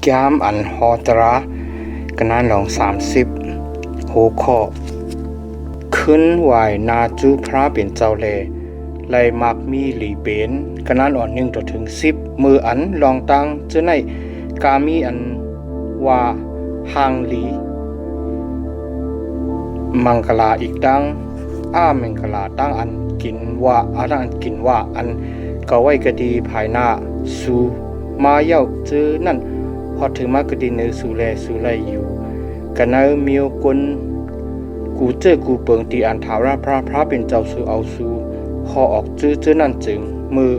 ยามอันฮอตรากันนั้นลอง30หัวข้อขึ้นไหวนาจูพระเป็นเจ้าแลไลมักมีหลีเบนกันนั้นอ่อน1 ถึง 10มืออันลองตั้งเจอในกามีอันว่าหางหลีมังกลาอีกดังมังกลาตั้งอันกินว่าอันกินว่าอันก็ไว้ก็ดีภายหน้าสู่มาเย้าเจอนั่นพอถึงมากดีเนสู่แลอยู่กันนั้นมีคนกูเจอกูเปิงตีอันถาวรพระเป็นเจ้าสู่เอาสู่พอออกเจอนั่นจึงมือ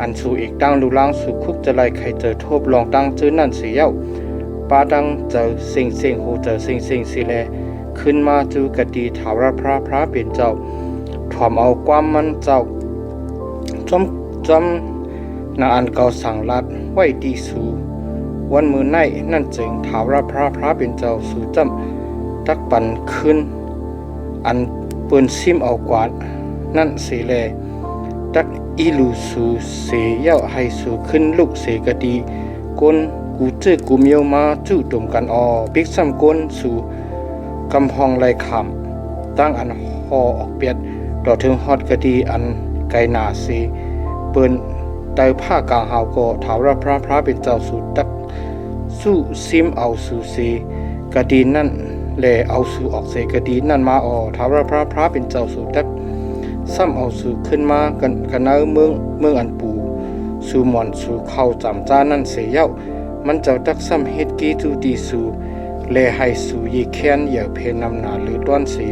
อันสู่อีกตั้งลูล้างสู่คุกจะไล่ใครเจอทบลองตั้งเจอนั่นเสียเย้าปาดังเจอเซ็งโหเจอเซ็งสิแลขึ้นมาจูกดีถาวรพระเป็นเจ้าถอมเอาความมันเจ้าจำนาอันเก่าสั่งลัดไว้ดีสู่วันมือในนั่นจึงถาวรพระเป็นเจ้าสู่จำตักปันขึ้นอันเปิ้นซิมเอากวาดนั่นเสแลตักอีลูสู่เสเย้าให้สู่ขึ้นลูกเสกดีก้นกูเจอกูเมียวมาจู่ดมกันปิกซ้ำก้นสู่กำพองไหลขำตั้งอันหอออกเปียดดอกถึงฮอดกะดีอันไกหนาเสเปิ้นไตผ้ากลางหาวก็ถาวรพระเป็นเจ้าสู่ตักสู้ซิมเอาสู่เสกะดีนั่นแลเอาสู่ออกเสกะดีนั่นมาถาวรพระเป็นเจ้าสู่ตักซ้ำเอาสู่ขึ้นมากันเมืองอันปูสู่หมอนสู่เข้าจำจ้านั่นเสียเย้ามันเจ้าตักซ้ำเฮ็ดกีตูดีสู่แลให้สู่ยีแค้นอย่าเพนำหนาหรือต้อนสี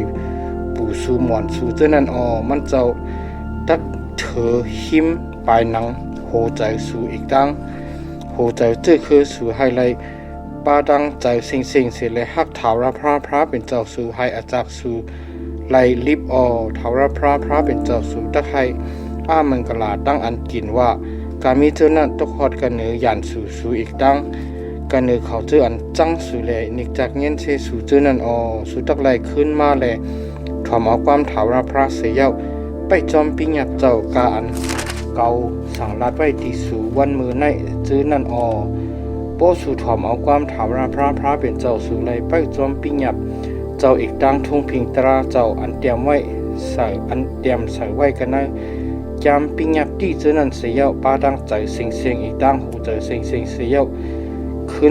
ปูสู่หมอนสู่เจ้านั่นมันเจ้าตักเถอหิมปลายหนังโหใจสู่อีกดังโหใจเจ้าคือสู่ให้ไลปาดังใจเซ็งเสียเลยฮักถาวรพระเป็นเจ้าสู่ให้อาจักสู่ไลลิบถาวรพระเป็นเจ้าสู่ตักให้มังกลาตั้งอันกินว่าการมีเจ้านั้นตกฮอดกันเนือยันสู่อีกดังกันเนือเขาเจออันจังสู่แลนิกจากเงี้ยนเชสู่เจอนั้นสู่ตักไลขึ้นมาแลถอมเอาความถาวรพระเสียเย้าไปจอมปิญญับเจ้ากาอันเก่าสั่งลัดไว้ที่สู่วันมือในเจอนั้นโปสู่ถอมเอาความถาวรพระเป็นเจ้าสู่ไลไปจอมปิญญับเจ้าอีกดังทุ่งพิงตราเจ้าอันเตรียมไว้ใส่ไว้กันนะจำปิญญับที่เจอนั้นเสียเย้าปาดังใจเสียงอีกดังหูใจเสียงเสียเย้าขึ้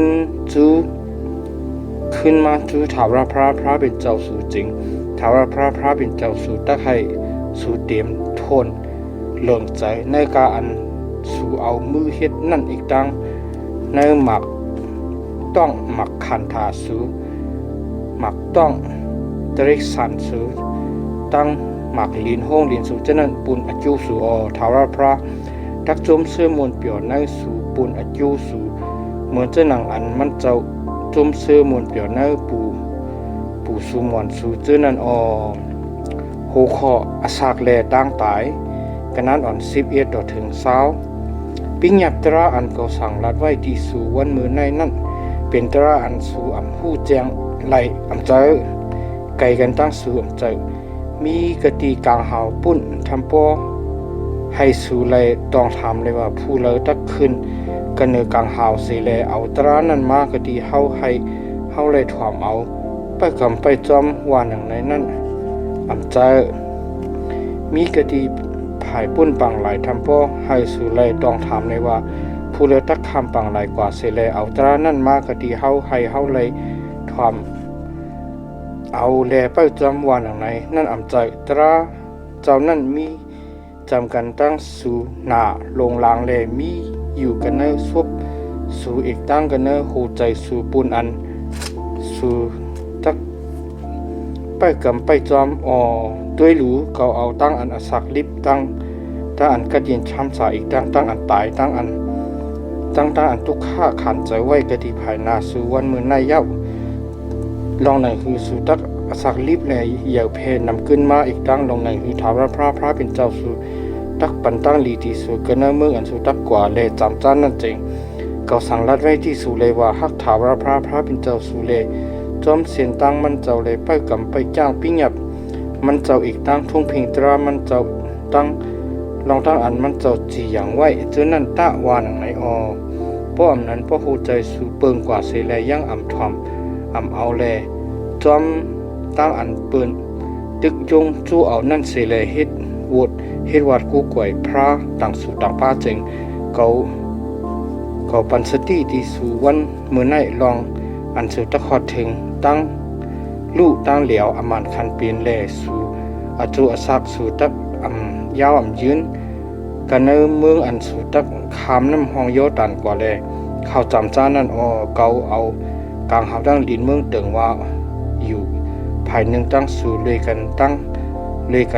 นมาจูถาวรพระเป็นเจ้าสู่จริงถาวรพระเป็นเจ้าสู่ตักให้สู่เตรียมทนเลื่อมใจในการอันสู่เอามือเฮ็ดนั่นอีกดังในหมักต้องหมักคันธาสู่หมักต้องตริกสันสู่ตั้งหมักลินห้องลินสู่เจนั้นปุนอจูสู่ถาวรพระทักจมเสื้อมนเปียวในสู่ปุนอจูสู่เหมือนเจ้าหนังอันมันเจ้าจมเสื้อมนเปียวในปูสู่มวนสู่เจนั้นโหคออาสากแลตั้งตายกันนั้น11 ถึง 20ปิญญับตราอันเก่าสั่งลัดไว้ที่สู่วันมือในนั่นเป็นตราอันสู่หู้แจ้งไหลเจอไก่กันตั้งสู่เจอมีกติกลางหาวปุ่นทำปอให้สู่ไหลต้องทำเลยว่าผู้เลตักขึ้นกันเนือกลางหาวเสียแลเอาตรานั้นมากติเฮาเลยถอมเอาไปกำไปจอมว่าหนังในนั่นเจอมีกติภายปุ่นปังไหลทำปอให้สู่ไหลต้องทำเลยว่าผู้เลตักคำปังไหลกว่าเสียแลเอาตรานั้นมากติเฮาเลยถอมเอาแลไปจำวันอย่างไรนั่นใจตราเจ้านั่นมีจำกันตั้งสู่หน้าลงลางแลมีอยู่กันเนซบสู่อีกตั้งกันเนหูใจสู่ปุนอันสู่ตักไปกำไปจอมด้วยหรูเขาเอาตั้งอันอสักลิบตั้งอันกระดินช้ำสายอีกตั้งอันตายตั้งอันทุกข้าขันใจไว้กระดีภายนาสู่วันมือในเย้าลองไหนคือสู่ตักสักลิบแลเหยียวเพนำขึ้นมาอีกตั้งลองไหนคือถาวรพระเป็นเจ้าสู่ตักปันตั้งลีที่สู่กันเมืองอันสู่ตักกว่าแลจำจ้านนั่นจริงเขาสั่งลัดไว้ที่สู่เลยว่าฮักถาวรพระเป็นเจ้าสู่เลจอมเสียนตั้งมันเจ้าเลยไปกำไปจ้างปิญญับมันเจ้าอีกตั้งทุ่งพิงตรามันเจ้าตั้งลองตั้งอันมันเจ้าจีอย่างไว้เจอนั่นตะวาหนังไหนโป ป้อมนั้นป้อหูใจสูเปิงกว่าเสแลยังอำทอมอำเอาแลจอมตั้งอันเปิ้นตึกยงจู้เอานั่นเสแลเฮ็ดวดเฮ็ดวัดกูกวยพระต่างสู่ต่างป้าจึงเขาปันสติที่สู่วันมื้อไหนลองอันสู่ตะขอดถึงตั้งลูกตั้งเหลียวอมันคันเปลี่ยนแลสู่อาจูอาซักสู่ตักยาวยืนกันในเมืองอันสู่ตักคามน้ำห้องโยตันกว่าแลเข้าจำจ้านั่นเกาเอากลางหาตั้งดินเมืองเติงว่าอยู่ภายหนึ่งตั้งสู่เลยกั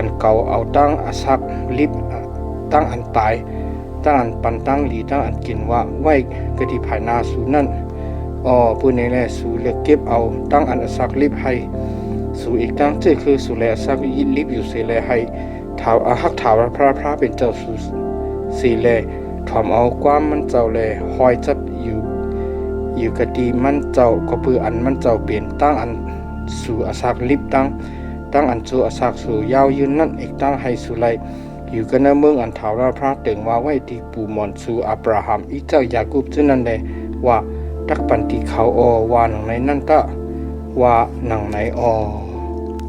นเกาเอาตั้งอาซักลิบตั้งอันตายตั้งอันปันตั้งหลีตั้งอันกินว่าไว้กะที่ภายนาสู่นั่นปืนในแลสู่เลือกเก็บเอาตั้งอันอาซักลิบให้สู่อีกตั้งเจคือสู่แลอาซักลิบอยู่เสแลให้ถาวอาฮักถาวพระเป็นเจ้าสู่สีแลถอมเอาความมันเจ้าแลหอยจับอยู่กะดีมันเจ้าก็ปืออันมันเจ้าเปลี่ยนตั้งอันสู่อาซักลิบตั้งอันสู่อาซักสู่ยาวยืนนั่นอีกตั้งให้สู่ไลอยู่กันในเมืองอันถาวพระเติงว่าไว้ที่ปู่มอนสู่อับราฮัมอีเจ้ายากุบซึ่งนั่นแลว่าตักปันติเขาว่าหนังในนั่นก็ว่าหนังไหน